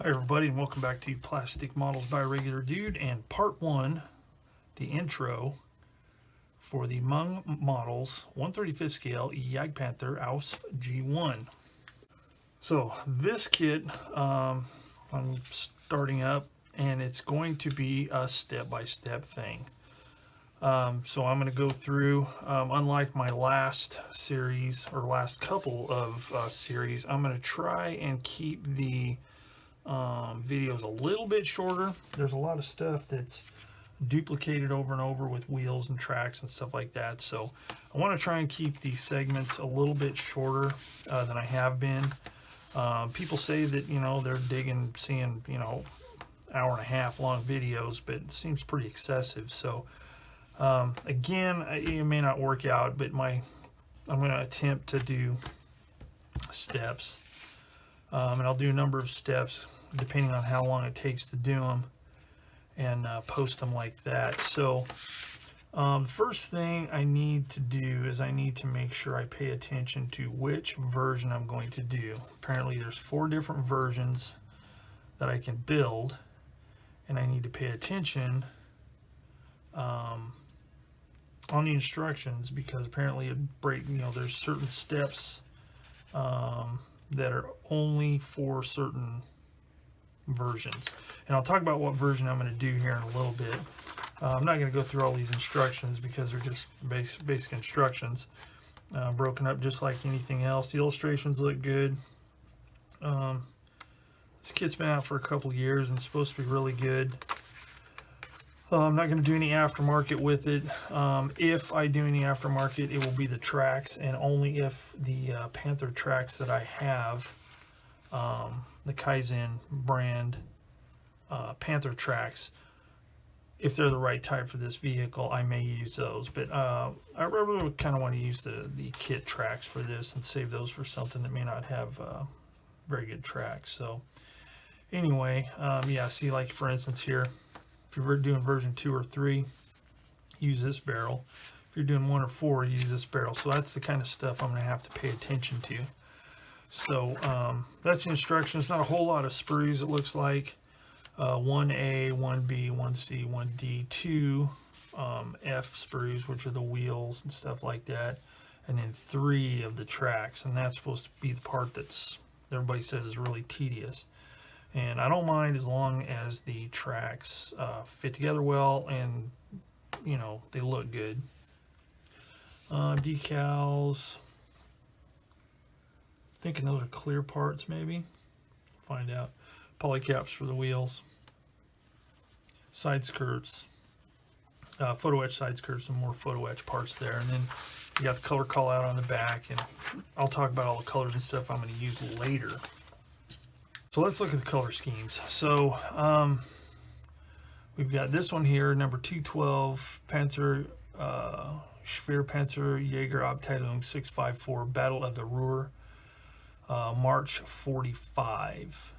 Hi everybody, and welcome back to Plastic Models by Regular Dude and part 1, the intro for the Meng models 1/35 scale Jagdpanther Ausf G1. So this kit I'm starting up, and it's going to be a step-by-step thing. So I'm going to go through, unlike my last series or last couple of series, I'm going to try and keep the videos a little bit shorter. There's a lot of stuff that's duplicated over and over with wheels and tracks and stuff like that, so I want to try and keep these segments a little bit shorter than I have been. People say that, you know, they're digging seeing, you know, hour and a half long videos, but it seems pretty excessive. So again, it may not work out, but I'm going to attempt to do steps. And I'll do a number of steps depending on how long it takes to do them, and post them like that. So the first thing I need to do is I need to make sure I pay attention to which version I'm going to do. Apparently there's 4 different versions that I can build, and I need to pay attention on the instructions, because apparently there's certain steps that are only for certain versions, and I'll talk about what version I'm going to do here in a little bit. I'm not going to go through all these instructions because they're just basic instructions, broken up just like anything else. The illustrations look good. This kit's been out for a couple of years and it's supposed to be really good. I'm not going to do any aftermarket with it. If I do any aftermarket, it will be the tracks, and only if the Panther tracks that I have, the Kaizen brand Panther tracks, if they're the right type for this vehicle, I may use those. But I really kind of want to use the kit tracks for this and save those for something that may not have very good tracks. So anyway, yeah, see, like for instance here, if you're doing version 2 or 3, use this barrel. If you're doing 1 or 4, use this barrel. So that's the kind of stuff I'm going to have to pay attention to. So that's the instructions. Not a whole lot of sprues, it looks like. 1A, 1B, 1C, 1D, 2 F sprues, which are the wheels and stuff like that, and then 3 of the tracks. And that's supposed to be the part that's everybody says is really tedious. And I don't mind as long as the tracks fit together well and, you know, they look good. Decals. Thinking those are clear parts, maybe. Find out. Polycaps for the wheels. Side skirts. Photo etch side skirts, some more photo etch parts there. And then you got the color call out on the back. And I'll talk about all the colors and stuff I'm going to use later. So let's look at the color schemes. So we've got this one here, number 212, Panzer, Jagdpanther Jäger Abteilung 654, Battle of the Ruhr, March 45.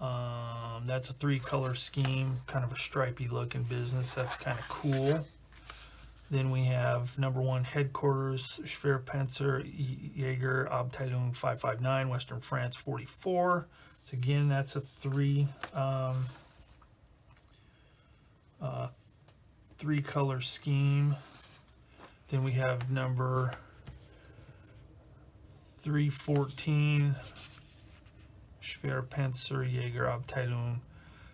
That's a 3-color scheme, kind of a stripy looking business. That's kind of cool. Then we have number 1, Headquarters, Jagdpanther Jäger Abteilung 559, Western France 44. So again, that's a 3-color scheme. Then we have number 314, Jagdpanther Jäger Abteilung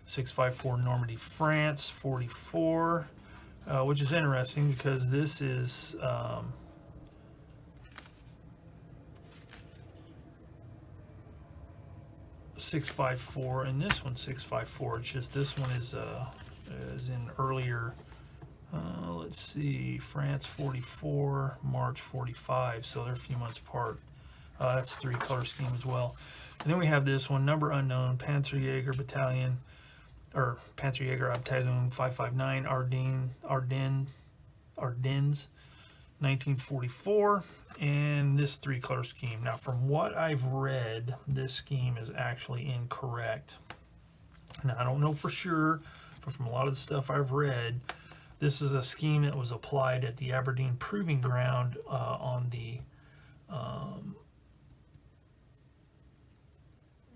654, Normandy, France 44. Which is interesting because this is .654 and this one's .654. It's just this one is in earlier. Let's see, France 44, March 45. So they're a few months apart. That's a 3-color scheme as well. And then we have this one, number unknown, Panzerjäger Battalion, or Panzerjäger Abteilung 559, Ardennes, 1944, and this 3-color scheme. Now, from what I've read, this scheme is actually incorrect. Now, I don't know for sure, but from a lot of the stuff I've read, this is a scheme that was applied at the Aberdeen Proving Ground on the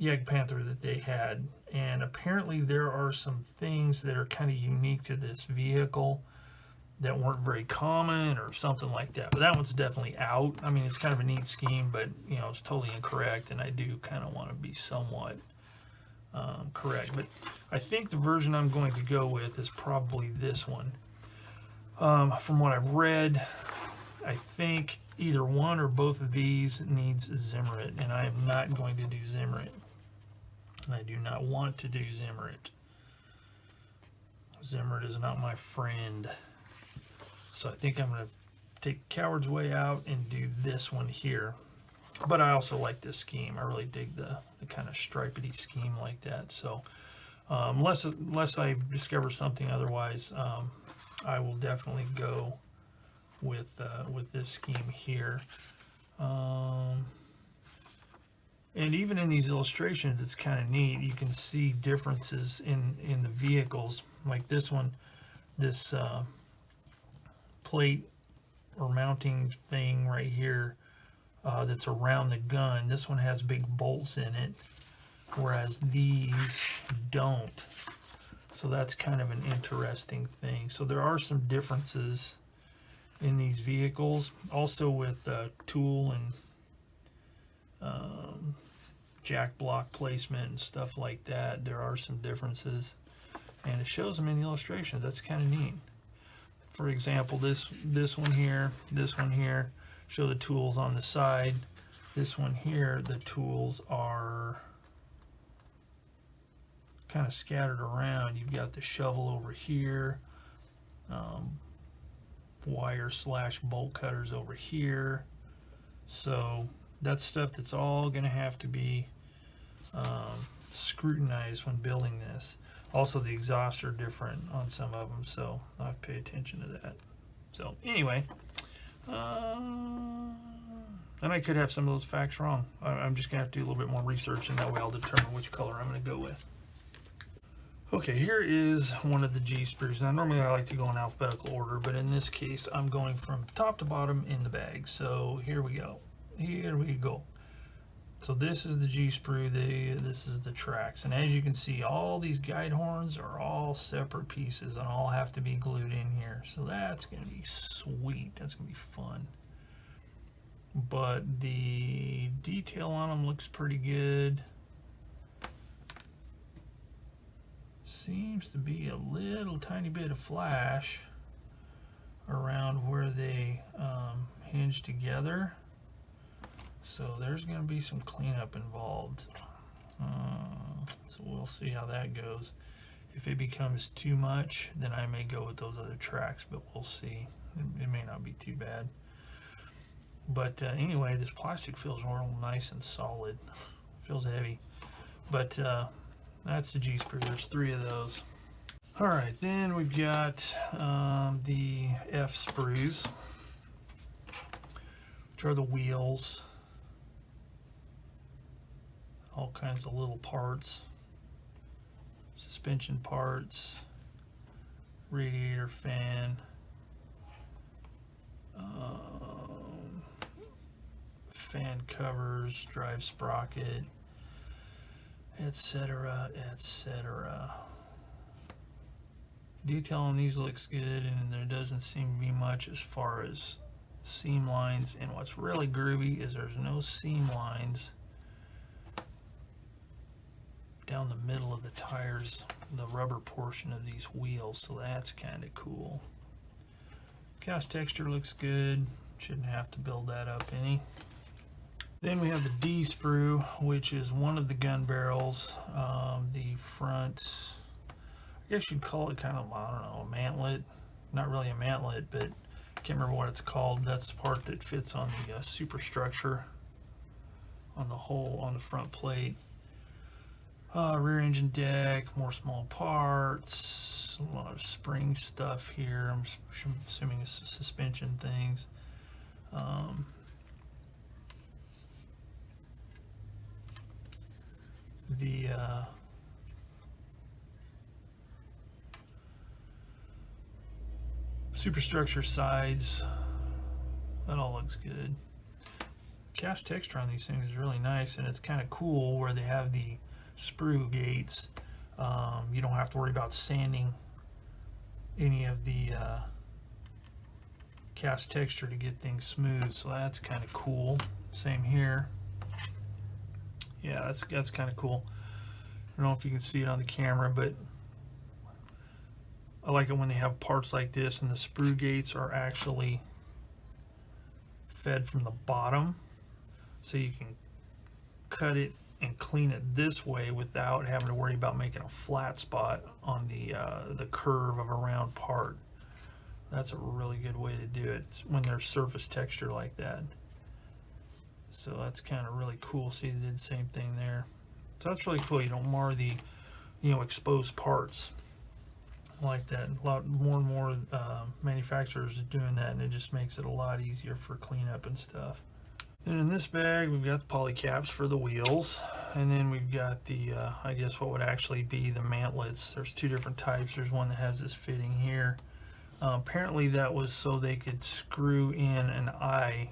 Jagdpanther that they had, and apparently there are some things that are kind of unique to this vehicle that weren't very common or something like that. But that one's definitely out. I mean, it's kind of a neat scheme, but you know, it's totally incorrect, and I do kind of want to be somewhat correct. But I think the version I'm going to go with is probably this one. From what I've read, I think either one or both of these needs Zimmerit, and I am not going to do Zimmerit. I do not want to do Zimmerit. Zimmerit is not my friend. So I think I'm going to take the coward's way out and do this one here. But I also like this scheme. I really dig the kind of stripedy scheme like that. So unless I discover something otherwise, I will definitely go with this scheme here. And even in these illustrations, it's kind of neat. You can see differences in the vehicles. Like this one, this plate or mounting thing right here that's around the gun. This one has big bolts in it, whereas these don't. So that's kind of an interesting thing. So there are some differences in these vehicles. Also with tool and jack block placement and stuff like that, there are some differences, and it shows them in the illustrations. That's kind of neat. For example, this one here, this one here show the tools on the side. This one here, the tools are kind of scattered around. You've got the shovel over here, wire / bolt cutters over here. So that's stuff that's all going to have to be scrutinized when building this. Also, the exhausts are different on some of them, so I have to pay attention to that. So anyway, and I could have some of those facts wrong. I'm just going to have to do a little bit more research, and that way I'll determine which color I'm going to go with. Okay, here is one of the G sprues. Now, normally I like to go in alphabetical order, but in this case, I'm going from top to bottom in the bag. So here we go. Here we go. So this is the G sprue, this is the tracks. And as you can see, all these guide horns are all separate pieces and all have to be glued in here. So that's going to be sweet. That's going to be fun. But the detail on them looks pretty good. Seems to be a little tiny bit of flash around where they hinge together. So there's going to be some cleanup involved. So we'll see how that goes. If it becomes too much, then I may go with those other tracks, but we'll see. It may not be too bad. But anyway, this plastic feels real nice and solid. Feels heavy. But that's the G sprue. There's 3 of those. All right, then we've got the F sprues, which are the wheels. All kinds of little parts, suspension parts, radiator fan, fan covers, drive sprocket, etc., etc. Detail on these looks good, and there doesn't seem to be much as far as seam lines. And what's really groovy is there's no seam lines down the middle of the tires, the rubber portion of these wheels, so that's kind of cool. Cast texture looks good. Shouldn't have to build that up any. Then we have the D sprue, which is one of the gun barrels. The front, I guess you'd call it kind of, I don't know, a mantlet. Not really a mantlet, but I can't remember what it's called. That's the part that fits on the superstructure on the whole, on the front plate. Rear engine deck, more small parts, a lot of spring stuff here. I'm assuming it's suspension things. The superstructure sides, that all looks good. cast texture on these things is really nice, and it's kind of cool where they have the sprue gates. You don't have to worry about sanding any of the cast texture to get things smooth, so that's kind of cool. Same here. Yeah, that's kind of cool. I don't know if you can see it on the camera, but I like it when they have parts like this and the sprue gates are actually fed from the bottom, so you can cut it and clean it this way without having to worry about making a flat spot on the curve of a round part. That's a really good way to do it when there's surface texture like that. So that's kind of really cool. See, they did the same thing there. So that's really cool. You don't mar the, exposed parts like that. A lot more and more manufacturers are doing that, and it just makes it a lot easier for cleanup and stuff. Then in this bag, we've got the poly caps for the wheels, and then we've got the, I guess what would actually be the mantlets. There's two different types. There's one that has this fitting here. Apparently that was so they could screw in an eye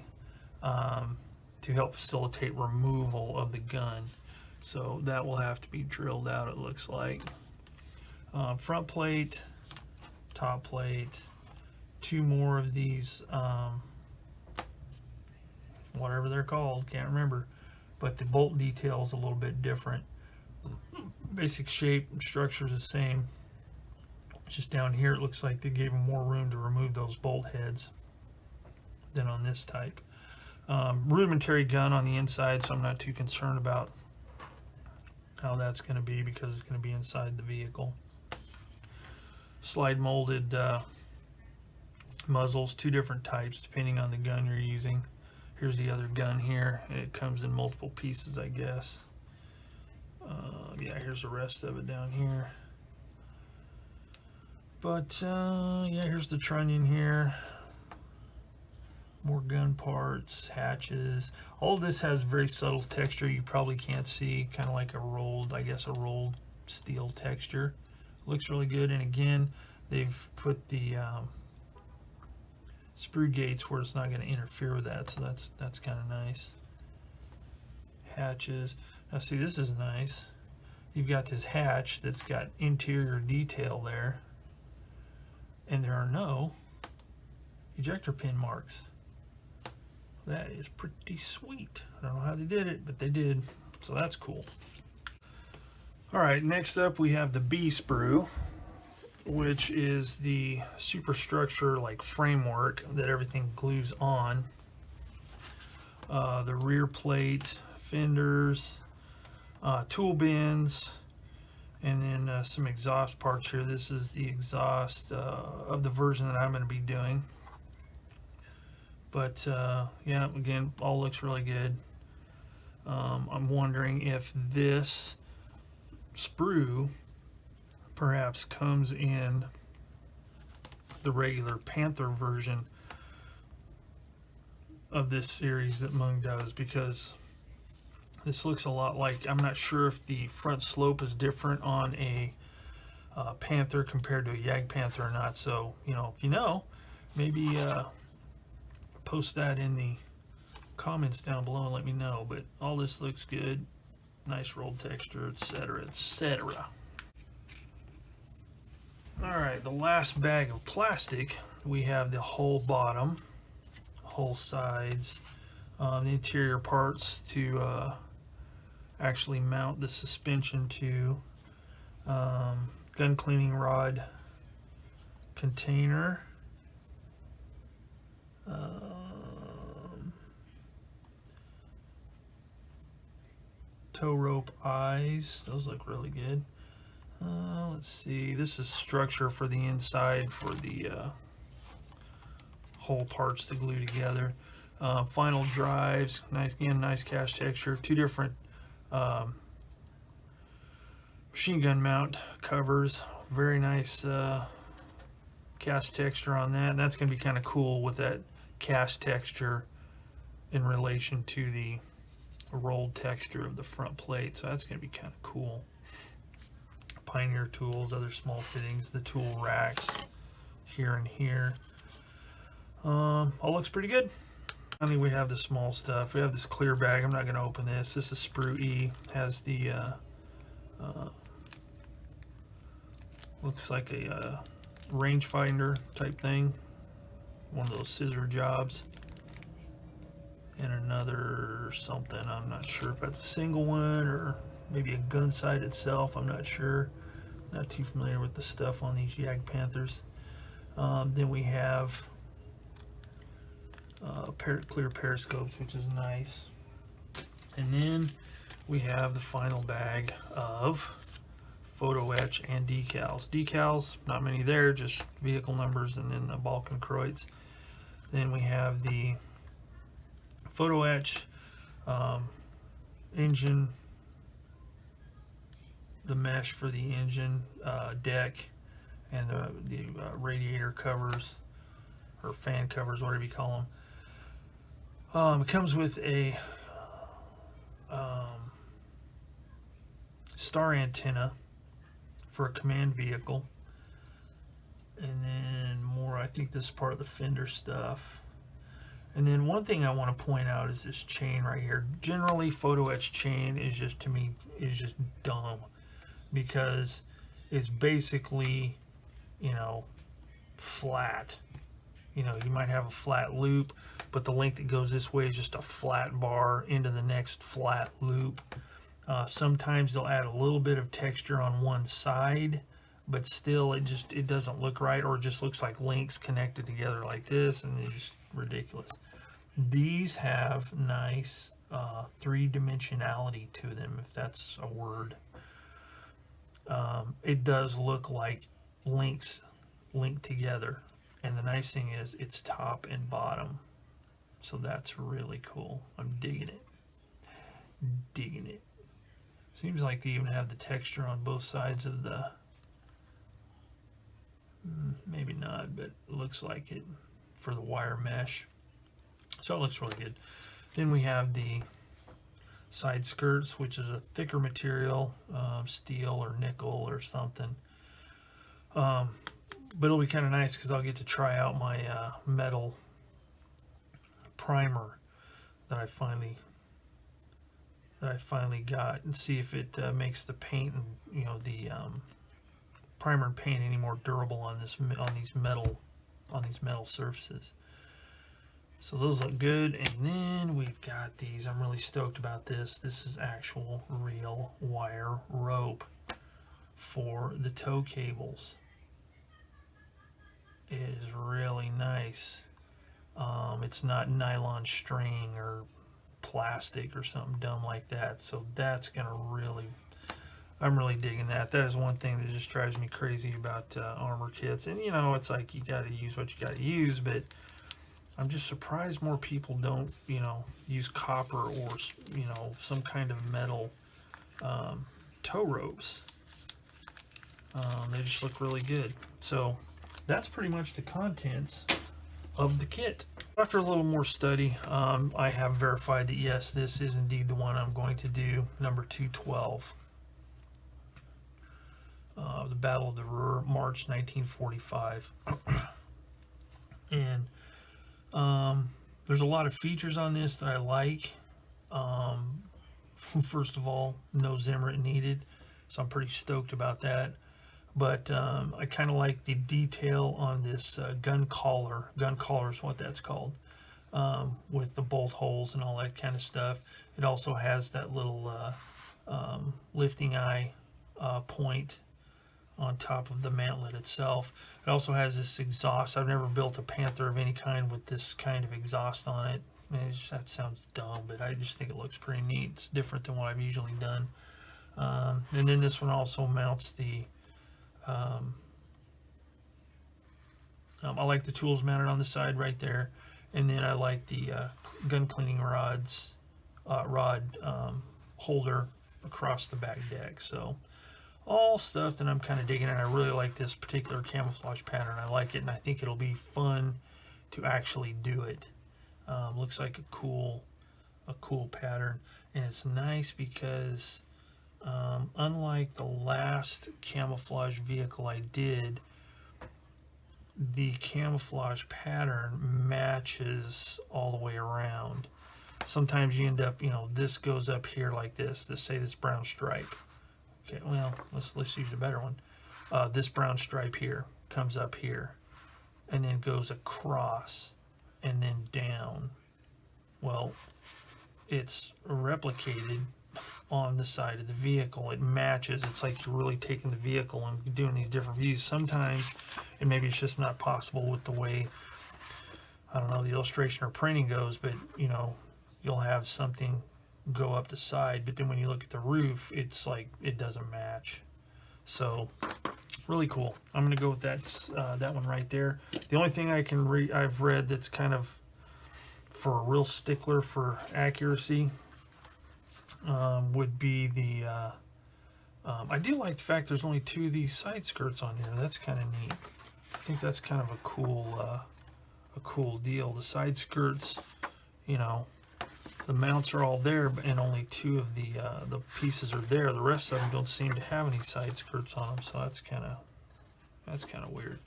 to help facilitate removal of the gun. So that will have to be drilled out, it looks like. Front plate, top plate, two more of these, whatever they're called, can't remember, but the bolt detail is a little bit different. Basic shape and structure is the same. Just down here it looks like they gave them more room to remove those bolt heads than on this type. Rudimentary gun on the inside, so I'm not too concerned about how that's going to be because it's going to be inside the vehicle. Slide molded muzzles, two different types depending on the gun you're using. Here's the other gun here, and it comes in multiple pieces, I guess. Yeah, here's the rest of it down here. But yeah, here's the trunnion here. More gun parts, hatches. All this has very subtle texture you probably can't see, kind of like a rolled, I guess a rolled steel texture. Looks really good, and again, they've put the sprue gates where it's not going to interfere with that, so that's kind of nice. Hatches. Now see, this is nice. You've got this hatch that's got interior detail there, and there are no ejector pin marks. That is pretty sweet. I don't know how they did it, but they did, so that's cool. All right, next up we have the B sprue, which is the superstructure like framework that everything glues on. The rear plate, fenders, tool bins, and then some exhaust parts here. This is the exhaust of the version that I'm going to be doing. But yeah, again, all looks really good. I'm wondering if this sprue perhaps comes in the regular Panther version of this series that Meng does, because this looks a lot like, I'm not sure if the front slope is different on a Panther compared to a Jagdpanther or not. So, if you know, maybe post that in the comments down below and let me know. But all this looks good. Nice rolled texture, etc., etc. Alright, the last bag of plastic, we have the whole bottom, whole sides, the interior parts to actually mount the suspension to, gun cleaning rod container, tow rope eyes, those look really good. Let's see, this is structure for the inside for the whole parts to glue together. Final drives, nice, again, nice cast texture. Two different machine gun mount covers, very nice cast texture on that. And that's going to be kind of cool with that cast texture in relation to the rolled texture of the front plate, so that's going to be kind of cool. Pioneer tools, other small fittings, the tool racks here and here. All looks pretty good. Finally, we have the small stuff. We have this clear bag. I'm not going to open this. This is Sprue E. Has the looks like a rangefinder type thing. One of those scissor jobs. And another something. I'm not sure if that's a single one or maybe a gun sight itself. I'm not sure. Not too familiar with the stuff on these Jagdpanthers. Then we have clear periscopes, which is nice. And then we have the final bag of photo etch and decals. Decals, not many there, just vehicle numbers and then the Balkenkreuz. Then we have the photo etch, engine, the mesh for the engine deck, and the radiator covers or fan covers, whatever you call them. It comes with a star antenna for a command vehicle, and then more. I think this is part of the fender stuff. And then one thing I want to point out is this chain right here. Generally, photo etch chain is just, to me, is just dumb, because it's basically, you know, flat. You know, you might have a flat loop, but the length that goes this way is just a flat bar into the next flat loop. Sometimes they'll add a little bit of texture on one side, but still it doesn't look right, or it just looks like links connected together like this, and it's just ridiculous. These have nice three-dimensionality to them, if that's a word. It does look like links linked together, and the nice thing is it's top and bottom, so that's really cool. I'm digging it. Seems like they even have the texture on both sides of the, maybe not, but it looks like it for the wire mesh. So it looks really good. Then we have the side skirts, which is a thicker material, steel or nickel or something. But it'll be kind of nice because I'll get to try out my metal primer that I finally got, and see if it makes the paint and, you know, the primer and paint any more durable on these metal surfaces. So those look good. And then we've got these. I'm really stoked about this. This is actual real wire rope for the tow cables. It is really nice. It's not nylon string or plastic or something dumb like that. So that's gonna really, I'm really digging that. That is one thing that just drives me crazy about armor kits. And you know, it's like you got to use what you got to use, but I'm just surprised more people don't, you know, use copper or, you know, some kind of metal tow ropes. They just look really good. So that's pretty much the contents of the kit. After a little more study, I have verified that yes, this is indeed the one I'm going to do, number 212. The Battle of the Ruhr, March 1945. And there's a lot of features on this that I like. First of all, no Zimmerit needed, so I'm pretty stoked about that. But I kind of like the detail on this gun collar. Gun collar is what that's called, with the bolt holes and all that kind of stuff. It also has that little lifting eye point on top of the mantlet itself. It also has this exhaust. I've never built a Panther of any kind with this kind of exhaust on it. That sounds dumb, but I just think it looks pretty neat. It's different than what I've usually done. And then this one also mounts the I like the tools mounted on the side right there, and then I like the gun cleaning rod holder across the back deck. So all stuff that I'm kind of digging, and I really like this particular camouflage pattern. I like it, and I think it'll be fun to actually do it. Looks like a cool pattern, and it's nice because unlike the last camouflage vehicle I did, the camouflage pattern matches all the way around. Sometimes you end up, you know, this goes up here like this. Let's say this brown stripe. Okay, well, let's use a better one. This brown stripe here comes up here and then goes across and then down. Well, it's replicated on the side of the vehicle. It matches. It's like you're really taking the vehicle and doing these different views. Sometimes, and maybe it's just not possible with the way, I don't know, the illustration or printing goes, but you know, you'll have something go up the side, but then when you look at the roof, it's like it doesn't match. So really cool. I'm gonna go with that one right there. The only thing I've read that's kind of for a real stickler for accuracy would be the I do like the fact there's only 2 of these side skirts on here. That's kind of neat. I think that's kind of a cool deal. The side skirts, you know, the mounts are all there, and only 2 of the pieces are there. The rest of them don't seem to have any side skirts on them, so that's kind of weird.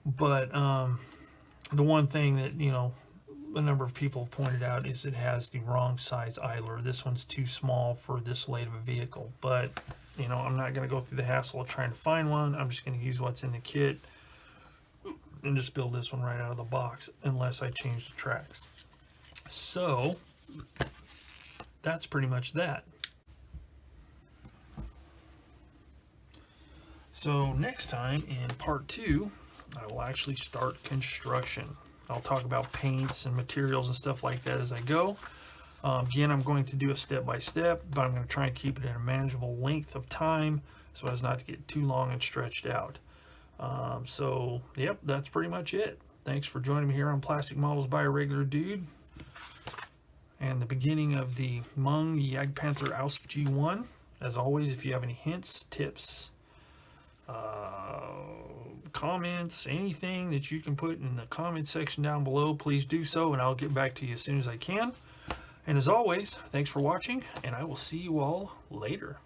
But the one thing that, you know, a number of people have pointed out is it has the wrong size idler. This one's too small for this late of a vehicle. But, you know, I'm not going to go through the hassle of trying to find one. I'm just going to use what's in the kit and just build this one right out of the box unless I change the tracks. So that's pretty much that. So next time in part 2, I will actually start construction. I'll talk about paints and materials and stuff like that as I go. Again, I'm going to do a step-by-step, but I'm going to try and keep it in a manageable length of time so as not to get too long and stretched out. So, yep, that's pretty much it. Thanks for joining me here on Plastic Models by a Regular Dude. And the beginning of the Meng Jagdpanther Ausf G1. As always, if you have any hints, tips, comments, anything that you can put in the comment section down below, please do so, and I'll get back to you as soon as I can. And as always, thanks for watching, and I will see you all later.